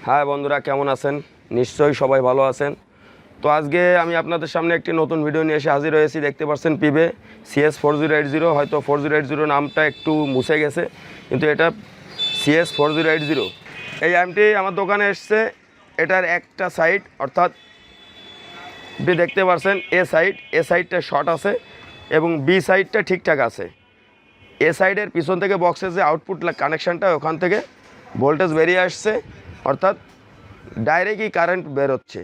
হ্যাঁ বন্ধুরা, কেমন আছেন? নিশ্চয়ই সবাই ভালো আছেন। তো আজকে আমি আপনাদের সামনে একটি নতুন ভিডিও নিয়ে এসে হাজির হয়েছি। দেখতে পাচ্ছেন পিবে CS4080, হয়তো 4080 নামটা একটু মুছে গেছে, কিন্তু এটা CS4080। এই অ্যাম্পটি আমার দোকানে এসছে। এটার একটা সাইড, অর্থাৎ আপনি দেখতে পাচ্ছেন এ সাইডটা শর্ট আছে এবং বি সাইডটা ঠিকঠাক আছে। এ সাইডের পিছন থেকে বক্সের যে আউটপুট কানেকশানটা, ওখান থেকে ভোল্টেজ বেরিয়ে আসছে, অর্থাৎ ডাইরেক্টই কারেন্ট বেরোচ্ছে।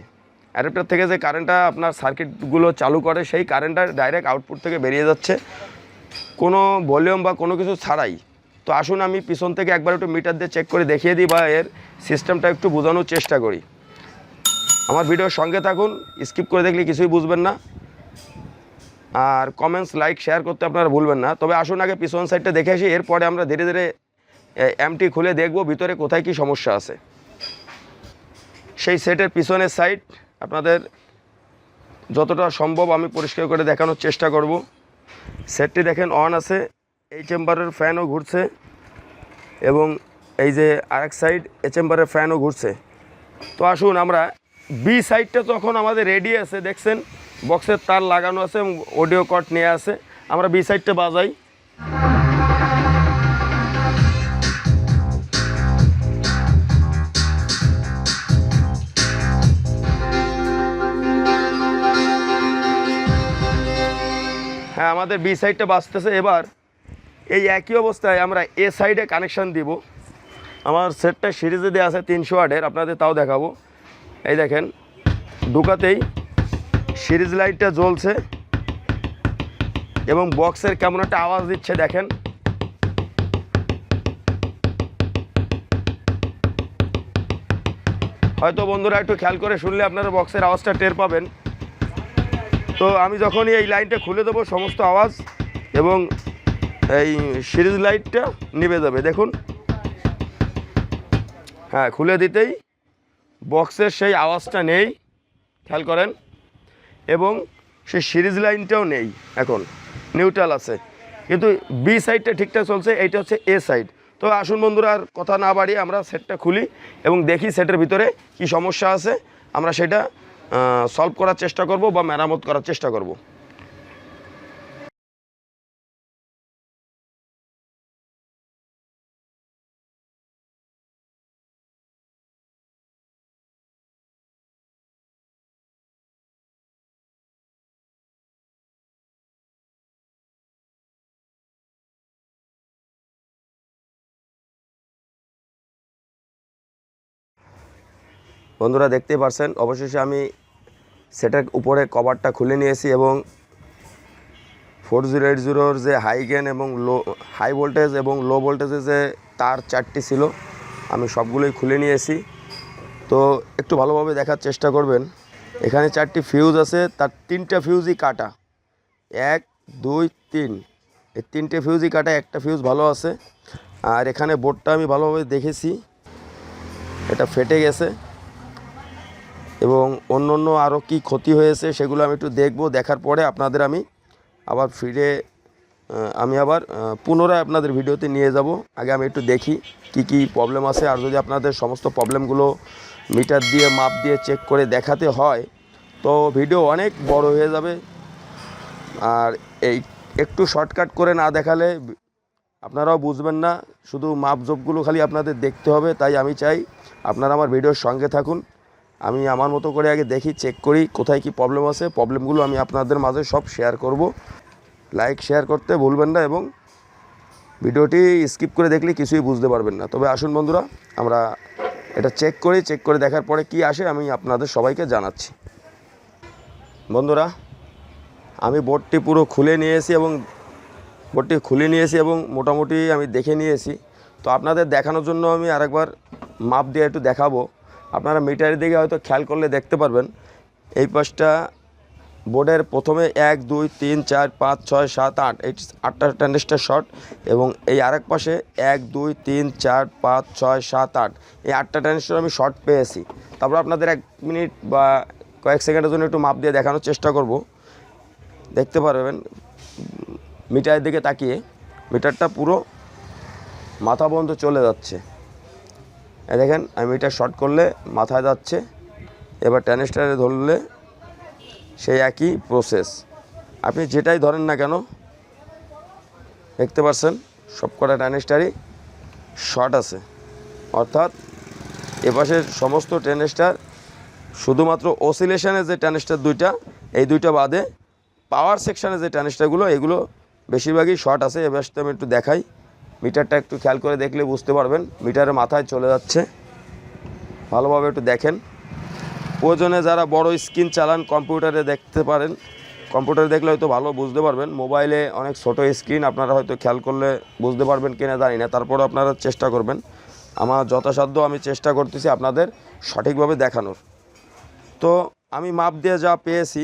অ্যাডাপ্টার থেকে যে কারেন্টটা আপনার সার্কিটগুলো চালু করে, সেই কারেন্টটা ডাইরেক্ট আউটপুট থেকে বেরিয়ে যাচ্ছে, কোনো ভলিউম বা কোনো কিছু ছাড়াই। তো আসুন আমি পিছন থেকে একবার একটু মিটার দিয়ে চেক করে দেখিয়ে দিই, বা এর সিস্টেমটা একটু বোঝানোর চেষ্টা করি। আমার ভিডিওর সঙ্গে থাকুন, স্কিপ করে দেখলে কিছুই বুঝবেন না। আর কমেন্টস, লাইক, শেয়ার করতে আপনারা ভুলবেন না। তবে আসুন আগে পিছন সাইডটা দেখে আসি, এরপরে আমরা ধীরে ধীরে অ্যাম্পটি খুলে দেখব ভিতরে কোথায় কি সমস্যা আছে। সেই সেটের পিছনের সাইড আপনাদের যতটা সম্ভব আমি পরিষ্কার করে দেখানোর চেষ্টা করব। সেটটি দেখেন অন আছে, এই চেম্বারের ফ্যানও ঘুরছে, এবং এই যে আরেক সাইড এ চেম্বারের ফ্যানও ঘুরছে। তো আসুন আমরা বি সাইডটা তখন আমাদের রেডি আছে, দেখছেন বক্সের তার লাগানো আছে এবং অডিও কর্ড নিয়ে আছে। আমরা বি সাইডটা বাজাই। হ্যাঁ, আমাদের বি সাইডটা বাজতেছে। এবার এই একই অবস্থায় আমরা এ সাইডে কানেকশান দিব। আমার সেটটা সিরিজে দেওয়া আছে 300 ওয়াটের, আপনাদের তাও দেখাবো। এই দেখেন, ঢুকাতেই সিরিজ লাইটটা জ্বলছে এবং বক্সের কেমন একটা আওয়াজ দিচ্ছে দেখেন। হয়তো বন্ধুরা একটু খেয়াল করে শুনলে আপনারা বক্সের আওয়াজটা টের পাবেন। তো আমি যখনই এই লাইনটা খুলে দেবো, সমস্ত আওয়াজ এবং এই সিরিজ লাইটটা নিভে যাবে। দেখুন, হ্যাঁ, খুলে দিতেই বক্সের সেই আওয়াজটা নেই, খেয়াল করেন, এবং সেই সিরিজ লাইনটাও নেই, এখন নিউট্রাল আছে। কিন্তু বি সাইডটা ঠিকঠাক চলছে, এইটা হচ্ছে এ সাইড। তো আসুন বন্ধুরা, আর কথা না বাড়িয়ে আমরা সেটটা খুলি এবং দেখি সেটের ভিতরে কি সমস্যা আছে। আমরা সেটা সলভ করার চেষ্টা করব বা মেরামত করার চেষ্টা করব। বন্ধুরা দেখতে পাচ্ছেন, অবশেষে আমি সেটার উপরে কভারটা খুলে নিয়েছি এবং 4080-র যে হাই গেন এবং হাই ভোল্টেজ এবং লো ভোল্টেজের যে তার 4টি ছিল, আমি সবগুলোই খুলে নিয়েছি। তো একটু ভালোভাবে দেখার চেষ্টা করবেন। এখানে 4টি ফিউজ আছে, তার 3টা ফিউজই কাটা, 1 2 3, এই 3টে ফিউজই কাটা, একটা ফিউজ ভালো আছে। আর এখানে বোর্ডটা আমি ভালোভাবে দেখেছি, এটা ফেটে গেছে এবং অন্য অন্য আরও কি ক্ষতি হয়েছে সেগুলো আমি একটু দেখব। দেখার পরে আপনাদের আমি আবার পুনরায় আপনাদের ভিডিওতে নিয়ে যাব। আগে আমি একটু দেখি কি কি প্রবলেম আছে। আর যদি আপনাদের সমস্ত প্রবলেমগুলো মিটার দিয়ে মাপ দিয়ে চেক করে দেখাতে হয়, তো ভিডিও অনেক বড় হয়ে যাবে। আর এই একটু শর্টকাট করে না দেখালে আপনারাও বুঝবেন না, শুধু মাপজোপগুলো খালি আপনাদের দেখতে হবে। তাই আমি চাই আপনারা আমার ভিডিওর সঙ্গে থাকুন। আমি আমার মতো করে আগে দেখি, চেক করি কোথায় কি প্রবলেম আছে। প্রবলেমগুলো আমি আপনাদের মাঝে সব শেয়ার করব। লাইক শেয়ার করতে ভুলবেন না এবং ভিডিওটি স্কিপ করে দেখলে কিছুই বুঝতে পারবেন না। তবে আসুন বন্ধুরা, আমরা এটা চেক করে দেখার পরে কি আসে আমি আপনাদের সবাইকে জানাচ্ছি। বন্ধুরা, আমি বোর্ডটি পুরো খুলে নিয়েছি এবং মোটামুটি আমি দেখে নিয়েছি। তো আপনাদের দেখানোর জন্য আমি আরেকবার মাপ দিয়ে একটু দেখাবো। আপনারা মিটারের দিকে হয়তো খেয়াল করলে দেখতে পারবেন, এই পাশটা বোর্ডের প্রথমে 1 2 3 4 5 6 7 8, এই 8টা ট্রানজিস্টর শর্ট, এবং এই আরেক পাশে 1 2 3 4 5 6 7 8, এই 8টা ট্রানজিস্টর আমি শর্ট পেয়েছি। তারপর আপনাদের 1 মিনিট বা কয়েক সেকেন্ডের জন্য একটু মাপ দিয়ে দেখানোর চেষ্টা করব। দেখতে পারবেন মিটারের দিকে তাকিয়ে, মিটারটা পুরো মাথা বন্ধ চলে যাচ্ছে। দেখেন আমি এটা শর্ট করলে মাথায় যাচ্ছে, এবার ট্যানিস্টারে ধরলে সেই একই প্রসেস। আপনি যেটাই ধরেন না কেন দেখতে পাচ্ছেন সবকটা ট্যানিস্টারই শর্ট আছে, অর্থাৎ এপাশের সমস্ত ট্যানিস্টার শুধুমাত্র অসিলেশনে যে ট্যানিস্টার দুইটা, এই দুইটা বাদে পাওয়ার সেকশানে যে ট্যানিস্টারগুলো এগুলো বেশিরভাগই শর্ট আছে। এবার আমি একটু দেখাই, মিটারটা একটু খেয়াল করে দেখলে বুঝতে পারবেন মিটারের মাথায় চলে যাচ্ছে, ভালোভাবে একটু দেখেন। প্রয়োজনে যারা বড় স্ক্রিন চালান কম্পিউটারে দেখতে পারেন, কম্পিউটারে দেখলে হয়তো ভালো বুঝতে পারবেন, মোবাইলে অনেক ছোটো স্ক্রিন, আপনারা হয়তো খেয়াল করলে বুঝতে পারবেন কিনা জানি না, তারপরে আপনারা চেষ্টা করবেন। আমার যথাসাধ্য আমি চেষ্টা করতেছি আপনাদের সঠিকভাবে দেখানোর। তো আমি মাপ দিয়ে যা পেয়েছি,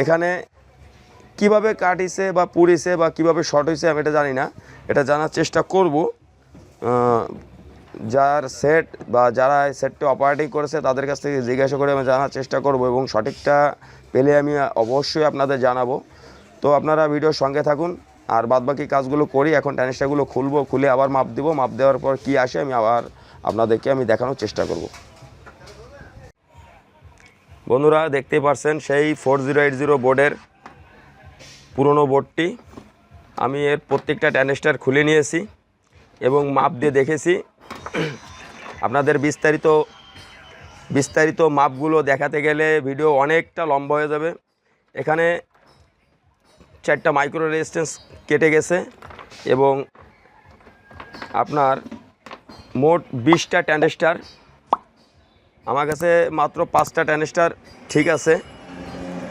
এখানে কিভাবে কাটিছে বা পুড়িছে বা কিভাবে শর্ট হয়েছে আমি এটা জানি না, এটা জানার চেষ্টা করব। যার সেট বা যারা সেটটা অপারেটিং করেছে তাদের কাছ থেকে জিজ্ঞাসা করে আমি জানার চেষ্টা করব, এবং সঠিকটা পেলে আমি অবশ্যই আপনাদের জানাবো। তো আপনারা ভিডিওর সঙ্গে থাকুন, আর বাদবাকি কাজগুলো করি। এখন ট্যানিস্টারগুলো খুলবো, খুলে আবার মাপ দিব, মাপ দেওয়ার পর কি আসে আমি আবার আপনাদেরকে আমি দেখানোর চেষ্টা করব। বন্ধুরা দেখতে পাচ্ছেন সেই 4080 বোর্ডের পুরনো বোর্ডটি, আমি এর প্রত্যেকটা ট্যানিস্টার খুলে নিয়েছি এবং মাপ দিয়ে দেখেছি। আপনাদের বিস্তারিত মাপগুলো দেখাতে গেলে ভিডিও অনেকটা লম্বা হয়ে যাবে। এখানে 4টা মাইক্রো রেজিস্ট্যান্স কেটে গেছে এবং আপনার মোট 20টা ট্যানিস্টার, আমার কাছে মাত্র 5টা ট্যানিস্টার ঠিক আছে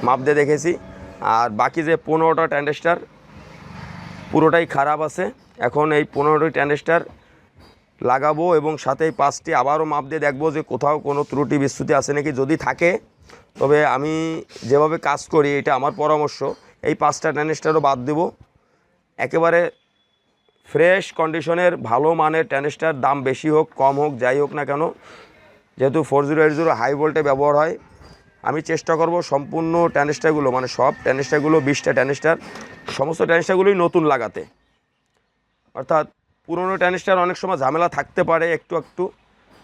মাপ দিয়ে দেখেছি, আর বাকি যে 15টা ট্যানিস্টার পুরোটাই খারাপ আছে। এখন এই 15টি ট্যানিস্টার লাগাবো এবং সাথে এই 5টি আবারও মাপ দিয়ে দেখবো যে কোথাও কোনো ত্রুটি বিচ্যুতি আছে নাকি। যদি থাকে তবে আমি যেভাবে কাজ করি, এটা আমার পরামর্শ, এই 5টা ট্যানিস্টারও বাদ দেব। একেবারে ফ্রেশ কন্ডিশনের ভালো মানের ট্যানিস্টার, দাম বেশি হোক কম হোক যাই হোক না কেন, যেহেতু 4080 হাই ভোল্টে ব্যবহার হয়, আমি চেষ্টা করব সম্পূর্ণ ট্যানিস্টারগুলো, মানে সব ট্যানিস্টারগুলো 20টা ট্যানিস্টার সমস্ত ট্যানিস্টারগুলোই নতুন লাগাতে। অর্থাৎ পুরনো ট্যানিস্টার অনেক সময় ঝামেলা থাকতে পারে একটু,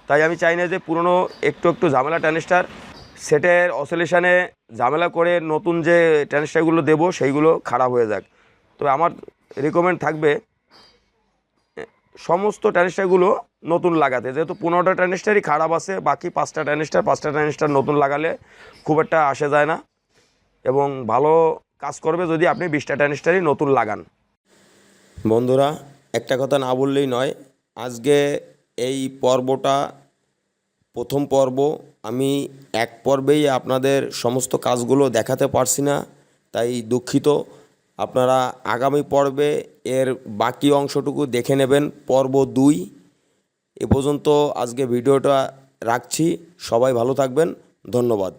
তাই আমি চাই না যে পুরনো একটু ঝামেলা ট্যানিস্টার সেটের অসিলেশনে ঝামেলা করে নতুন যে ট্যানিস্টারগুলো দেবো সেইগুলো খারাপ হয়ে যাক। তো আমার রিকমেন্ড থাকবে সমস্ত ট্যানিস্টারগুলো নতুন লাগাতে, যেহেতু 15টা ট্যানিস্টারই খারাপ আছে, বাকি 5টা ট্যানিস্টার নতুন লাগালে খুব একটা আসে যায় না এবং ভালো কাজ করবে যদি আপনি 20টা ট্যানিস্টারই নতুন লাগান। বন্ধুরা একটা কথা না বললেই নয়, আজকে এই পর্বটা প্রথম পর্ব, আমি এক পর্বেই আপনাদের সমস্ত কাজগুলো দেখাতে পারছি না, তাই দুঃখিত। আপনারা আগামী পর্বে এর বাকি অংশটুকু দেখে নেবেন, পর্ব 2। এ পর্যন্ত আজকে ভিডিওটা রাখছি, সবাই ভালো থাকবেন, ধন্যবাদ।